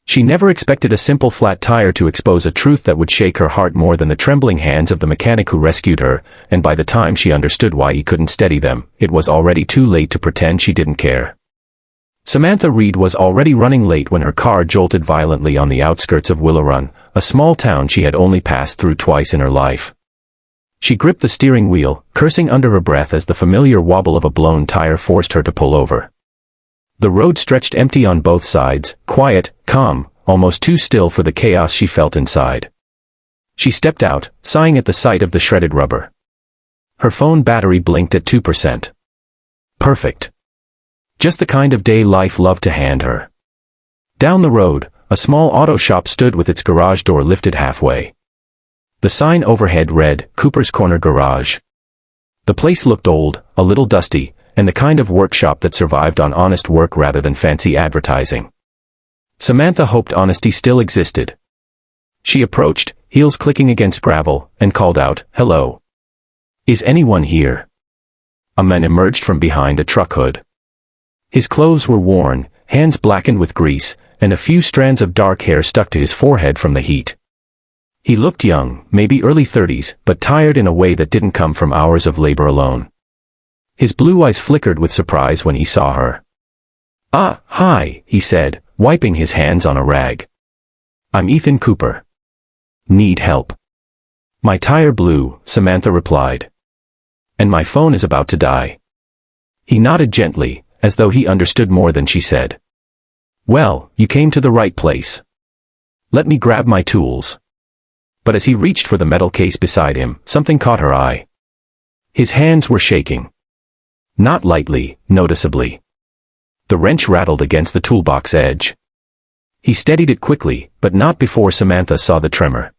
She never expected a simple flat tire to expose a truth that would shake her heart more than the trembling hands of the mechanic who rescued her, and by the time she understood why he couldn't steady them, it was already too late to pretend she didn't care. Samantha Reed was already running late when her car jolted violently on the outskirts of Willow Run, a small town she had only passed through twice in her life. She gripped the steering wheel, cursing under her breath as the familiar wobble of a blown tire forced her to pull over. The road stretched empty on both sides, quiet, calm, almost too still for the chaos she felt inside. She stepped out, sighing at the sight of the shredded rubber. Her phone battery blinked at 2%. Perfect. Just the kind of day life loved to hand her. Down the road, a small auto shop stood with its garage door lifted halfway. The sign overhead read, Cooper's Corner Garage. The place looked old, a little dusty, and the kind of workshop that survived on honest work rather than fancy advertising. Samantha hoped honesty still existed. She approached, heels clicking against gravel, and called out, "Hello. Is anyone here?" A man emerged from behind a truck hood. His clothes were worn, hands blackened with grease, and a few strands of dark hair stuck to his forehead from the heat. He looked young, maybe early 30s, but tired in a way that didn't come from hours of labor alone. His blue eyes flickered with surprise when he saw her. "Ah, hi," he said, wiping his hands on a rag. "I'm Ethan Cooper. Need help?" "My tire blew," Samantha replied. "And my phone is about to die." He nodded gently, as though he understood more than she said. "Well, you came to the right place. Let me grab my tools." But as he reached for the metal case beside him, something caught her eye. His hands were shaking. Not lightly, noticeably. The wrench rattled against the toolbox edge. He steadied it quickly, but not before Samantha saw the tremor.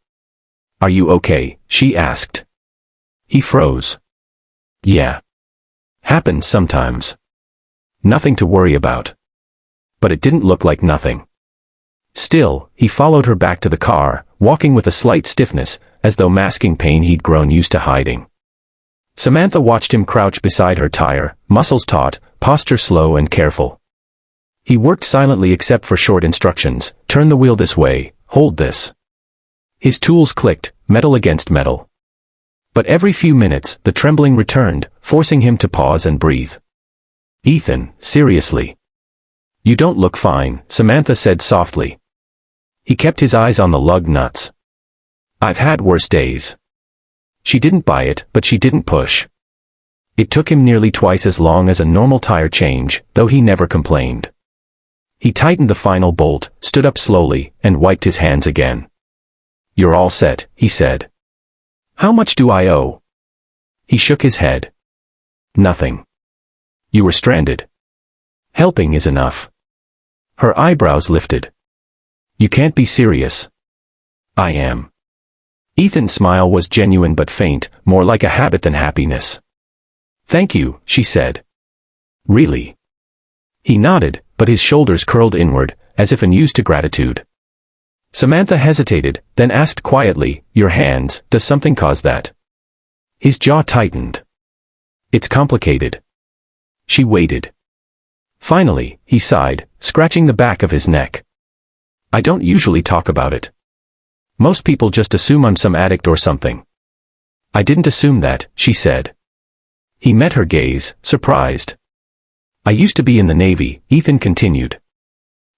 "Are you okay?" she asked. He froze. "Yeah. Happens sometimes. Nothing to worry about." But it didn't look like nothing. Still, he followed her back to the car, walking with a slight stiffness, as though masking pain he'd grown used to hiding. Samantha watched him crouch beside her tire, muscles taut, posture slow and careful. He worked silently except for short instructions: turn the wheel this way, hold this. His tools clicked, metal against metal. But every few minutes, the trembling returned, forcing him to pause and breathe. "Ethan, seriously. You don't look fine," Samantha said softly. He kept his eyes on the lug nuts. "I've had worse days." She didn't buy it, but she didn't push. It took him nearly twice as long as a normal tire change, though he never complained. He tightened the final bolt, stood up slowly, and wiped his hands again. "You're all set," he said. "How much do I owe?" He shook his head. "Nothing. You were stranded. Helping is enough." Her eyebrows lifted. "You can't be serious." "I am." Ethan's smile was genuine but faint, more like a habit than happiness. "Thank you," she said. "Really?" He nodded, but his shoulders curled inward, as if unused to gratitude. Samantha hesitated, then asked quietly, "Your hands, does something cause that?" His jaw tightened. "It's complicated." She waited. Finally, he sighed, scratching the back of his neck. "I don't usually talk about it. Most people just assume I'm some addict or something." "I didn't assume that," she said. He met her gaze, surprised. "I used to be in the Navy," Ethan continued.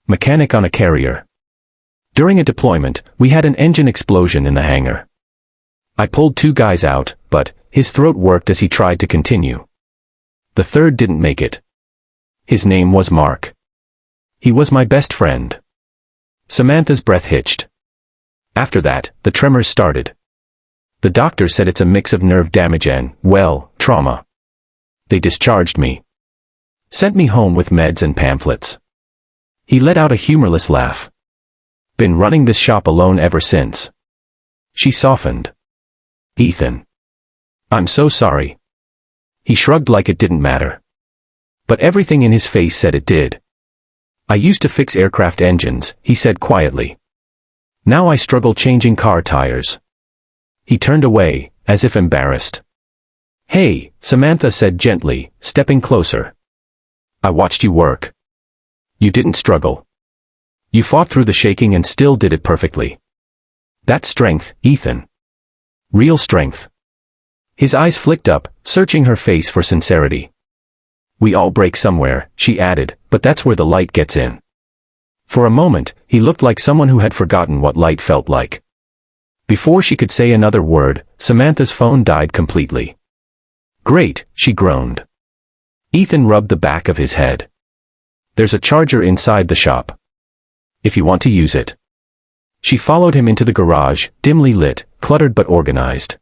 "Mechanic on a carrier. During a deployment, we had an engine explosion in the hangar. I pulled 2 guys out, but his throat worked as he tried to continue. The third didn't make it. His name was Mark. He was my best friend." Samantha's breath hitched. After that, the tremors started. The doctor said it's a mix of nerve damage and, well, trauma. They discharged me. Sent me home with meds and pamphlets. He let out a humorless laugh. "Been running this shop alone ever since." She softened. "Ethan. I'm so sorry." He shrugged like it didn't matter. But everything in his face said it did. "I used to fix aircraft engines," he said quietly. "Now I struggle changing car tires." He turned away, as if embarrassed. "Hey," Samantha said gently, stepping closer. "I watched you work. You didn't struggle. You fought through the shaking and still did it perfectly. That's strength, Ethan. Real strength. His eyes flicked up, searching her face for sincerity. We all break somewhere, she added, but that's where the light gets in. For a moment, he looked like someone who had forgotten what light felt like. Before she could say another word, Samantha's phone died completely. Great, she groaned. Ethan rubbed the back of his head. There's a charger inside the shop. If you want to use it. She followed him into the garage, dimly lit, cluttered but organized.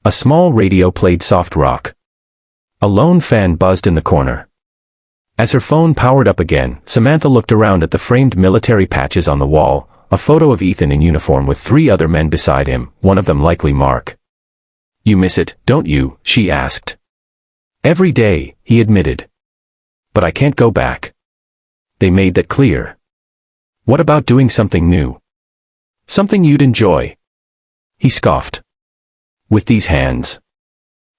A small radio played soft rock. A lone fan buzzed in the corner. As her phone powered up again, Samantha looked around at the framed military patches on the wall, a photo of Ethan in uniform with 3 other men beside him, one of them likely Mark. You miss it, don't you? She asked. Every day, he admitted. But I can't go back. They made that clear. What about doing something new? Something you'd enjoy? He scoffed. With these hands.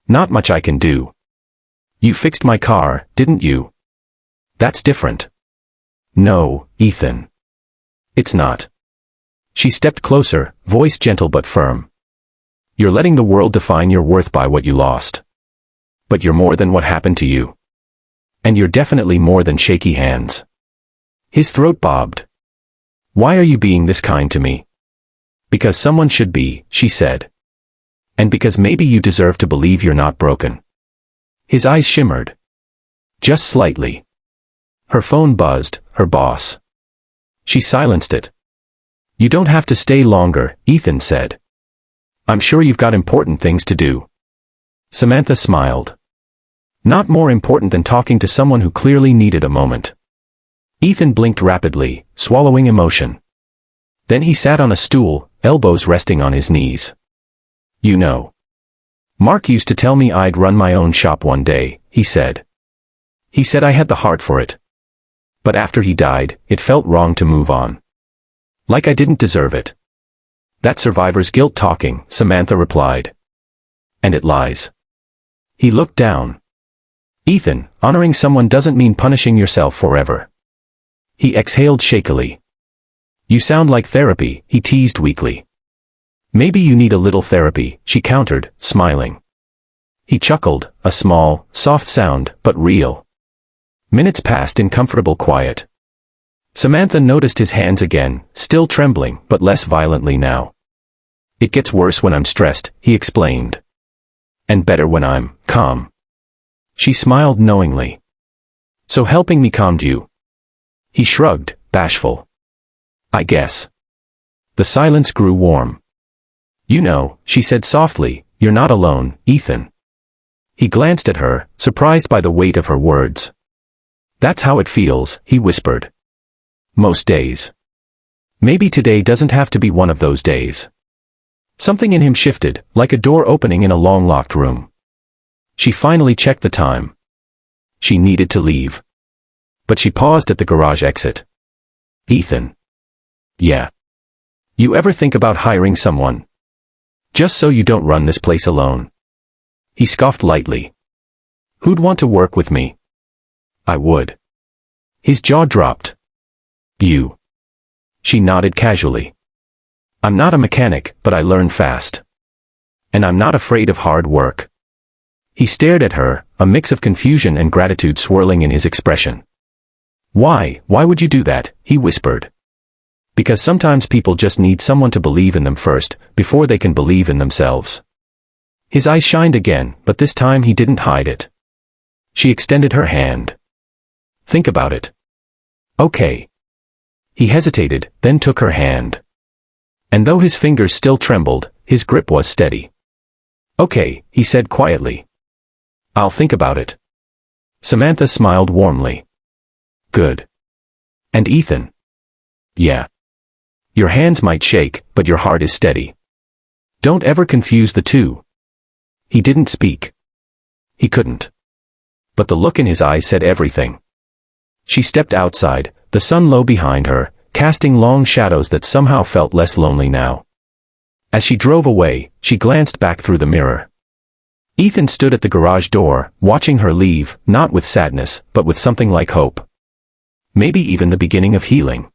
Not much I can do. You fixed my car, didn't you? That's different. No, Ethan. It's not. She stepped closer, voice gentle but firm. You're letting the world define your worth by what you lost. But you're more than what happened to you. And you're definitely more than shaky hands. His throat bobbed. Why are you being this kind to me? Because someone should be, she said. And because maybe you deserve to believe you're not broken. His eyes shimmered. Just slightly. Her phone buzzed, her boss. She silenced it. You don't have to stay longer, Ethan said. I'm sure you've got important things to do. Samantha smiled. Not more important than talking to someone who clearly needed a moment. Ethan blinked rapidly, swallowing emotion. Then he sat on a stool, elbows resting on his knees. You know. Mark used to tell me I'd run my own shop one day, he said. He said I had the heart for it. But after he died, it felt wrong to move on. Like I didn't deserve it. That survivor's guilt talking, Samantha replied. And it lies. He looked down. Ethan, honoring someone doesn't mean punishing yourself forever. He exhaled shakily. You sound like therapy, he teased weakly. Maybe you need a little therapy, she countered, smiling. He chuckled, a small, soft sound, but real. Minutes passed in comfortable quiet. Samantha noticed his hands again, still trembling, but less violently now. It gets worse when I'm stressed, he explained. And better when I'm calm. She smiled knowingly. So helping me calmed you? He shrugged, bashful. I guess. The silence grew warm. You know, she said softly, you're not alone, Ethan. He glanced at her, surprised by the weight of her words. That's how it feels, he whispered. Most days. Maybe today doesn't have to be one of those days. Something in him shifted, like a door opening in a long-locked room. She finally checked the time. She needed to leave. But she paused at the garage exit. Ethan. Yeah. You ever think about hiring someone? Just so you don't run this place alone. He scoffed lightly. Who'd want to work with me? I would. His jaw dropped. You. She nodded casually. I'm not a mechanic, but I learn fast. And I'm not afraid of hard work. He stared at her, a mix of confusion and gratitude swirling in his expression. Why would you do that? He whispered. Because sometimes people just need someone to believe in them first, before they can believe in themselves. His eyes shined again, but this time he didn't hide it. She extended her hand. Think about it. Okay. He hesitated, then took her hand. And though his fingers still trembled, his grip was steady. Okay, he said quietly. I'll think about it. Samantha smiled warmly. Good. And Ethan? Yeah. Your hands might shake, but your heart is steady. Don't ever confuse the two. He didn't speak. He couldn't. But the look in his eyes said everything. She stepped outside, the sun low behind her, casting long shadows that somehow felt less lonely now. As she drove away, she glanced back through the mirror. Ethan stood at the garage door, watching her leave, not with sadness, but with something like hope. Maybe even the beginning of healing.